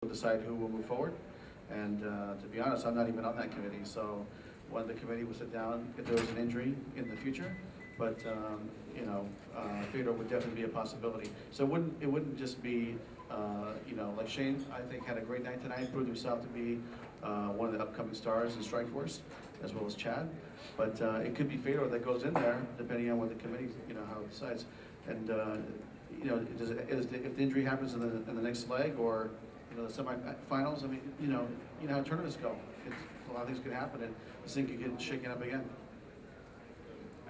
decide who will move forward. And to be honest, I'm not even on that committee, so when the committee will sit down if there was an injury in the future. But you know, Fedor would definitely be a possibility. So it wouldn't just be you know, like Shane, I think had a great night tonight, proved himself to be one of the upcoming stars in Strikeforce, as well as Chad. But it could be Fedor that goes in there, depending on what the committee, you know, how it decides. And you know, if the injury happens in the next leg, or you know, the semifinals, I mean, you know how tournaments go. A lot of things could happen, and this thing could get shaken up again.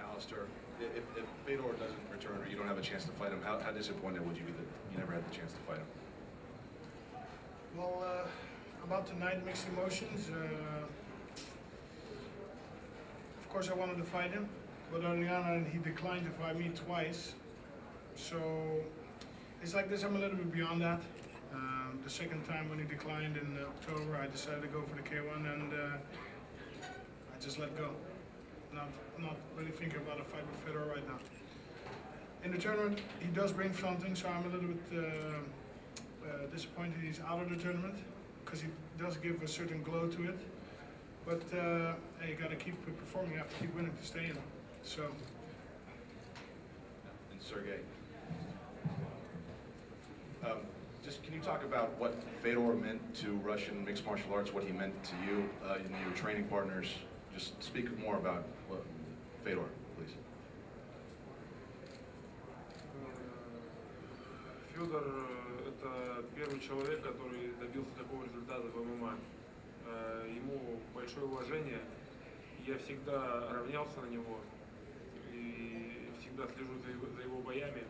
Alistair, if Fedor doesn't return, or you don't have a chance to fight him, how disappointed would you be that you never had the chance to fight him? Well, about tonight, mixed emotions. Of course, I wanted to fight him, but early on he declined to fight me twice. So it's like this. I'm a little bit beyond that. The second time when he declined in October, I decided to go for the K1, and I just let go. Not really thinking about a fight with Fedor right now. In the tournament, he does bring something, so I'm a little bit disappointed he's out of the tournament, because he does give a certain glow to it. But hey, you got to keep performing, you have to keep winning to stay in. So. And Sergey, just can you talk about what Fedor meant to Russian mixed martial arts, what he meant to you, and your training partners? Just speak more about Fedor, please. Федор – это первый человек, который добился такого результата в ММА. Ему большое уважение. Я всегда равнялся на него и всегда слежу за его боями.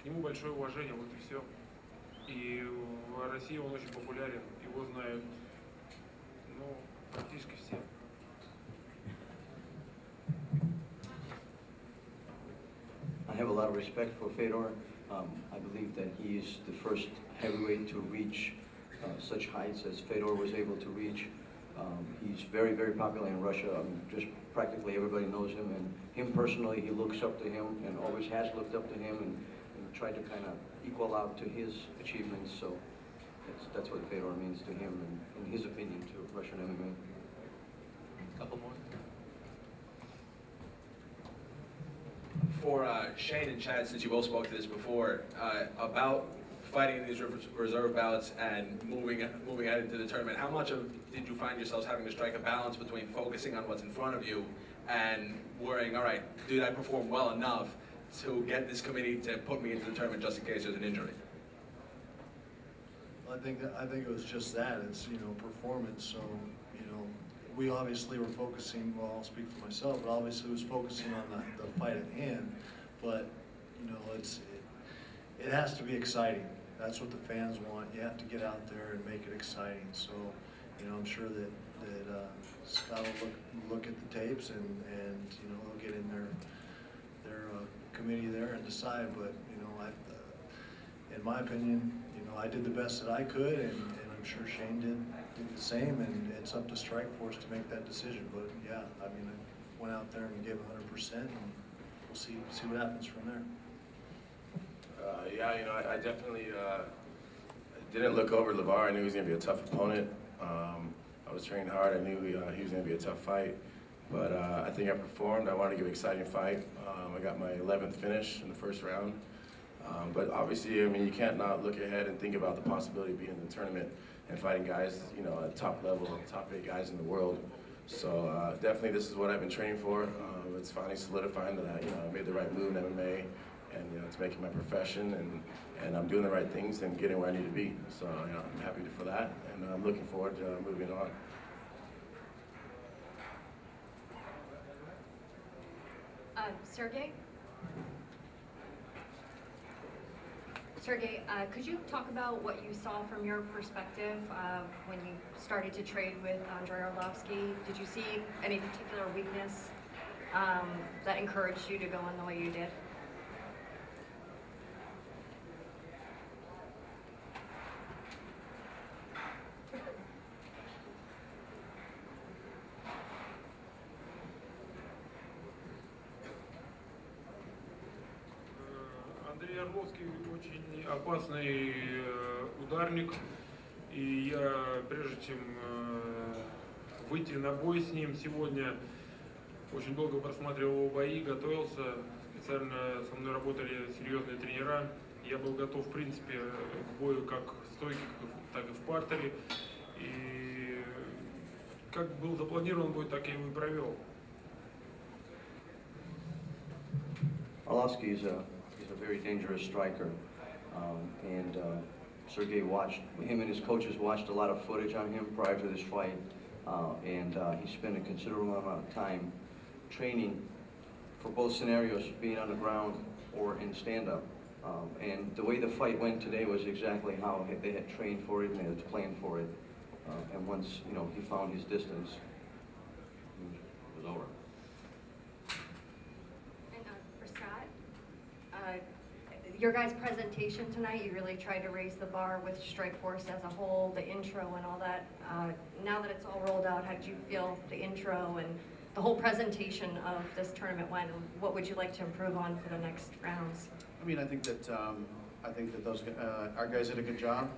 К нему большое уважение, вот и все. И в России он очень популярен, его знают, ну, практически все. I have a lot of respect for Fedor. I believe that he is the first heavyweight to reach such heights as Fedor was able to reach. He's very, very popular in Russia. I mean, just practically everybody knows him, and him personally, he looks up to him and always has looked up to him and tried to kind of equal out to his achievements. So that's what Fedor means to him and, in his opinion, to Russian MMA. Couple more. For Shane and Chad, since you both spoke to this before, about fighting in these reserve bouts and moving out into the tournament, how much did you find yourselves having to strike a balance between focusing on what's in front of you and worrying, all right, did I perform well enough to get this committee to put me into the tournament just in case there's an injury? Well, I think it was just that. It's, you know, performance. So, you know, we obviously were focusing, well, I'll speak for myself, but obviously was focusing on the fight at hand. But, you know, it has to be exciting. That's what the fans want. You have to get out there and make it exciting. So, you know, I'm sure that Scott will look at the tapes and you know, they'll get in their committee there and decide. But, you know, in my opinion, you know, I did the best that I could, and I'm sure Shane did the same, and it's up to Strikeforce to make that decision. But yeah, I mean, I went out there and gave 100%, and we'll see what happens from there. Yeah, you know, I definitely didn't look over LeVar. I knew he was going to be a tough opponent. I was training hard. I knew he was going to be a tough fight. But I think I performed. I wanted to give an exciting fight. I got my 11th finish in the first round. But obviously, I mean, you can't not look ahead and think about the possibility of being in the tournament and fighting guys, you know, at top level, top 8 guys in the world. So definitely, this is what I've been training for. It's finally solidifying that I made the right move in MMA, and you know, it's making my profession, and I'm doing the right things and getting where I need to be. So you know, I'm happy for that, and I'm looking forward to moving on. Sergey, could you talk about what you saw from your perspective when you started to trade with Andrei Arlovsky? Did you see any particular weakness that encouraged you to go in the way you did? Андрей Андрей Орловский очень опасный ударник. И я, прежде чем выйти на бой с ним сегодня, очень долго просматривал его бои, готовился. Специально со мной работали серьезные тренера. Я был готов, в принципе, к бою как в стойке, так и в партере. И как был запланирован бой, так я его и провел. Arlovsky is a very dangerous striker, and Sergey watched, him and his coaches watched a lot of footage on him prior to this fight, and he spent a considerable amount of time training for both scenarios, being on the ground or in stand-up. And the way the fight went today was exactly how they had trained for it and they had planned for it. And once, you know, he found his distance, it was over. And for Scott, your guys' presentation tonight, you really tried to raise the bar with Strikeforce as a whole, the intro and all that. Now that it's all rolled out, how did you feel the intro and the whole presentation of this tournament went? What would you like to improve on for the next rounds? I mean, I think that those our guys did a good job.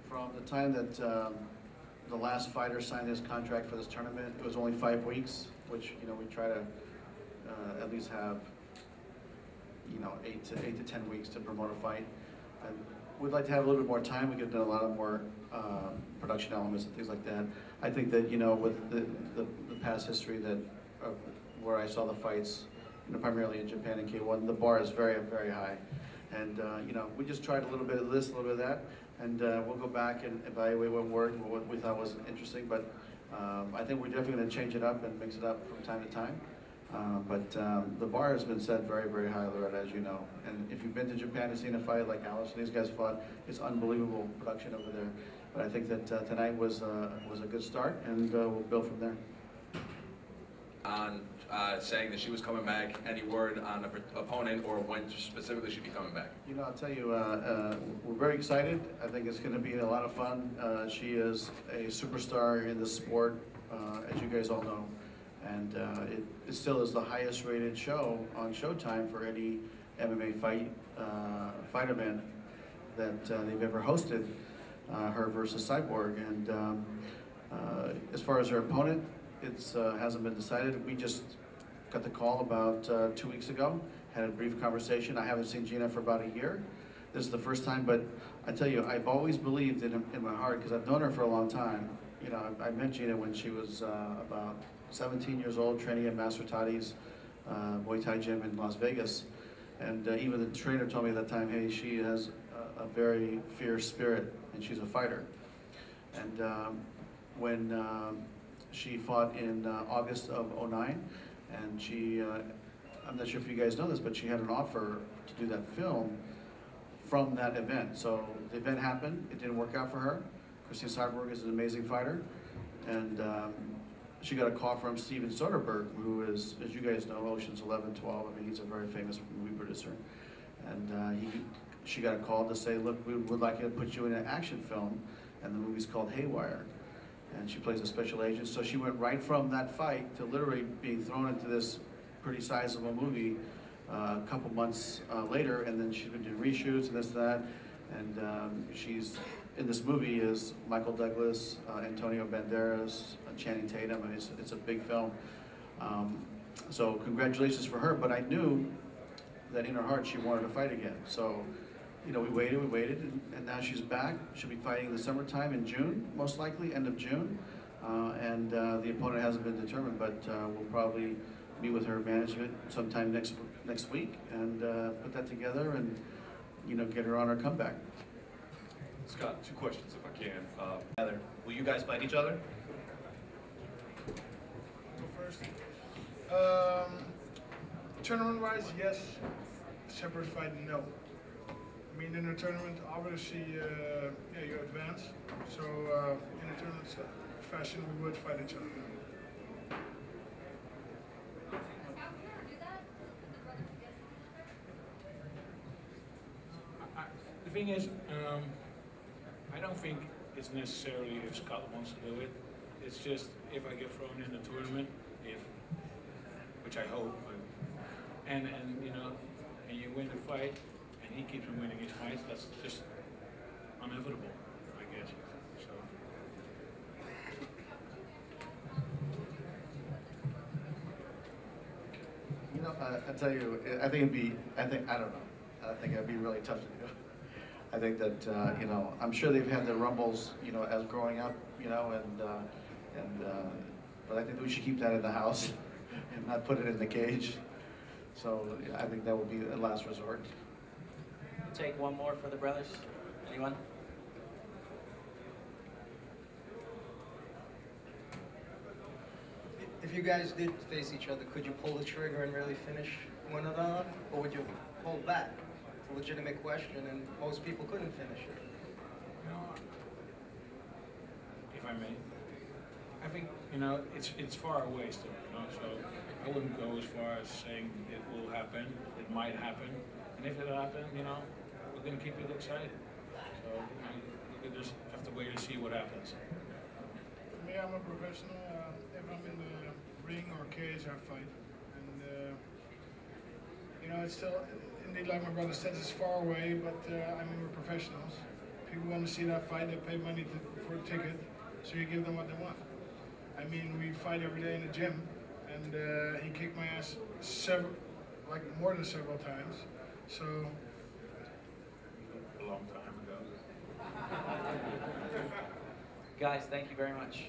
From the time that the last fighter signed his contract for this tournament, it was only 5 weeks, which, you know, we try to at least have, you know, 8 to 10 weeks to promote a fight. And we'd like to have a little bit more time. We could do a lot of more production elements and things like that. I think that, you know, with the past history that where I saw the fights, you know, primarily in Japan and K1, the bar is very, very high. And, you know, we just tried a little bit of this, a little bit of that, and we'll go back and evaluate what worked, what we thought was interesting, but I think we're definitely going to change it up and mix it up from time to time. But the bar has been set very, very high, Loretta, as you know. And if you've been to Japan and seen a fight like Alice and these guys fought, it's unbelievable production over there. But I think that tonight was a good start, and we'll build from there. On saying that she was coming back, any word on an opponent or when specifically she'd be coming back? You know, I'll tell you, we're very excited. I think it's going to be a lot of fun. She is a superstar in the sport, as you guys all know. And it still is the highest rated show on Showtime for any MMA fight event that they've ever hosted, her versus Cyborg. And as far as her opponent, it hasn't been decided. We just got the call about 2 weeks ago, had a brief conversation. I haven't seen Gina for about a year. This is the first time, but I tell you, I've always believed in my heart, because I've known her for a long time. You know, I met Gina when she was about 17 years old, training at Master Tati's Muay Thai gym in Las Vegas. And even the trainer told me at that time, hey, she has a very fierce spirit, and she's a fighter. And when she fought in August of '09, and she, I'm not sure if you guys know this, but she had an offer to do that film from that event. So the event happened, it didn't work out for her. Christine Cyborg is an amazing fighter, and she got a call from Steven Soderbergh, who is, as you guys know, Ocean's 11, 12. I mean, he's a very famous movie producer. And she got a call to say, look, we would like to put you in an action film, and the movie's called Haywire. And she plays a special agent. So she went right from that fight to literally being thrown into this pretty sizable movie a couple months later, and then she's been doing reshoots and this and that. And she's in this movie is Michael Douglas, Antonio Banderas, Channing Tatum, and it's a big film. So congratulations for her, but I knew that in her heart she wanted to fight again. So, you know, we waited, and now she's back. She'll be fighting in the summertime in June, most likely, end of June. And the opponent hasn't been determined, but we'll probably meet with her management sometime next week and put that together and, you know, get her on her comeback. Scott, 2 questions if I can. Will you guys fight each other? Go first. Tournament-wise, yes. Separate fight, no. I mean, in a tournament, obviously, yeah, you advance. So in a tournament fashion, we would fight each other. The thing is, I don't think it's necessarily if Scott wants to do it. It's just if I get thrown in the tournament, which I hope, and you know, and you win the fight, and and he keeps on winning his fights, that's just inevitable, I guess. So. You know, I tell you, I think I don't know. I think it'd be really tough to do. I think that, you know, I'm sure they've had their rumbles, you know, as growing up, you know, but I think we should keep that in the house and not put it in the cage. So I think that would be the last resort. Take one more for the brothers. Anyone? If you guys did face each other, could you pull the trigger and really finish one another? Or would you hold back? It's a legitimate question, and most people couldn't finish it. You know, if I may, I think, you know, it's far away still, you know, so I wouldn't go as far as saying it will happen, it might happen, and if it happens, you know, we're going to keep it excited. So, you know, we just have to wait and see what happens. For me, I'm a professional. If I'm in the ring or cage, I fight. And, you know, it's still, indeed, like my brother said, it's far away, but I mean, we're professionals. People want to see that fight, they pay money for a ticket, so you give them what they want. I mean, we fight every day in the gym, and he kicked my ass more than several times. So, A long time ago. Guys, thank you very much.